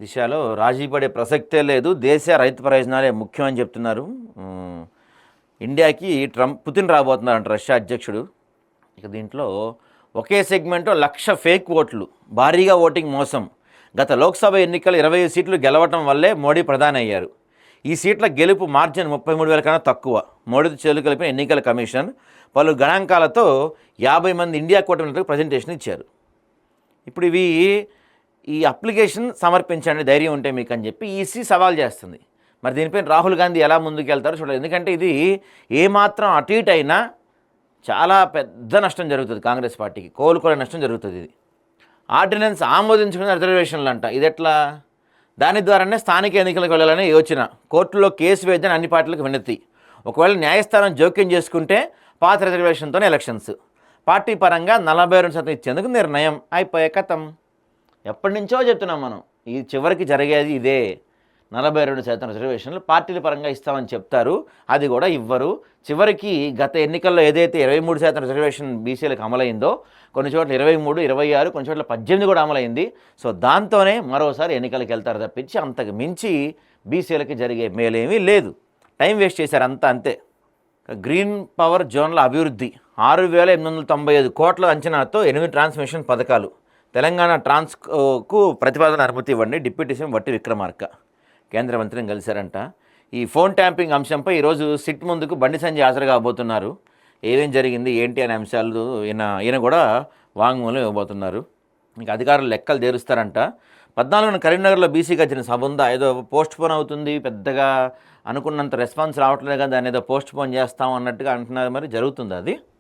దిశలో రాజీ పడే ప్రసక్తే లేదు. దేశ రైతు ప్రయోజనాలే ముఖ్యం అని చెప్తున్నారు. ఇండియాకి పుతిన్ రాబోతున్నారంట, రష్యా అధ్యక్షుడు. ఇక దీంట్లో ఒకే సెగ్మెంట్లో 1,00,000 ఫేక్ ఓట్లు, భారీగా ఓటింగ్ మోసం. గత లోక్సభ ఎన్నికలు 25 సీట్లు గెలవటం వల్లే మోడీ ప్రధాని అయ్యారు. ఈ సీట్ల గెలుపు మార్జిన్ 33,000 కన్నా తక్కువ. మోడీతో చేతులు కలిపిన ఎన్నికల కమిషన్ పలు గణాంకాలతో 50 మంది ఇండియా కూటమిలకు ప్రజెంటేషన్ ఇచ్చారు. ఇప్పుడు ఈ అప్లికేషన్ సమర్పించండి ధైర్యం ఉంటే మీకు అని చెప్పి ఈసీ సవాల్ చేస్తుంది. మరి దీనిపైన రాహుల్ గాంధీ ఎలా ముందుకు వెళ్తారో చూడాలి. ఎందుకంటే ఇది ఏమాత్రం అటు ఇటు అయినా చాలా పెద్ద నష్టం జరుగుతుంది కాంగ్రెస్ పార్టీకి, కోలుకోలే నష్టం జరుగుతుంది. ఇది ఆర్డినెన్స్ ఆమోదించుకున్న రిజర్వేషన్లు అంట. ఇది ఎట్లా? దాని ద్వారానే స్థానిక ఎన్నికలకు వెళ్ళాలనే యోచన. కోర్టులో కేసు వేద్దని అన్ని పార్టీలకు వినతి. ఒకవేళ న్యాయస్థానం జోక్యం చేసుకుంటే పాత రిజర్వేషన్తోనే ఎలక్షన్స్. పార్టీ పరంగా 42% ఇచ్చేందుకు నిర్ణయం. అయిపోయే కథం. ఎప్పటి నుంచో చెప్తున్నాం మనం, ఈ చివరికి జరిగేది ఇదే. 42% రిజర్వేషన్లు పార్టీల పరంగా ఇస్తామని చెప్తారు, అది కూడా ఇవ్వరు. చివరికి గత ఎన్నికల్లో ఏదైతే 23% రిజర్వేషన్ బీసీలకు అమలైందో, కొన్ని చోట్ల 23, 26, కొన్ని చోట్ల 18 కూడా అమలైంది. సో దాంతోనే మరోసారి ఎన్నికలకు వెళ్తారు తప్పించి అంతకు మించి బీసీలకి జరిగే మేలేమీ లేదు. టైం వేస్ట్ చేశారు అంతా, అంతే. గ్రీన్ పవర్ జోన్ల అభివృద్ధి 6,895 కోట్ల అంచనాతో 8 ట్రాన్స్మిషన్ పథకాలు. తెలంగాణ ట్రాన్స్కు ప్రతిపాదన అనుమతి ఇవ్వండి. డిప్యూటీ సీఎం వట్టి విక్రమార్క కేంద్ర మంత్రిని కలిశారంట. ఈ ఫోన్ ట్యాంపింగ్ అంశంపై ఈరోజు సిట్ ముందుకు బండి సంజయ్ హాజరు కాబోతున్నారు. ఏమేం జరిగింది ఏంటి అనే అంశాలు ఈయన కూడా వాంగ్మూలం ఇవ్వబోతున్నారు. ఇంకా అధికారులు లెక్కలు తీరుస్తారంట. 14న కరీంనగర్లో బీసీ గర్జన సభ ఉందా? ఏదో పోస్ట్ పోన్ అవుతుంది, పెద్దగా అనుకున్నంత రెస్పాన్స్ రావట్లేదు కదా, దాన్ని ఏదో పోస్ట్ పోన్ చేస్తాం అన్నట్టుగా అంటున్నారు. మరి జరుగుతుందా అది?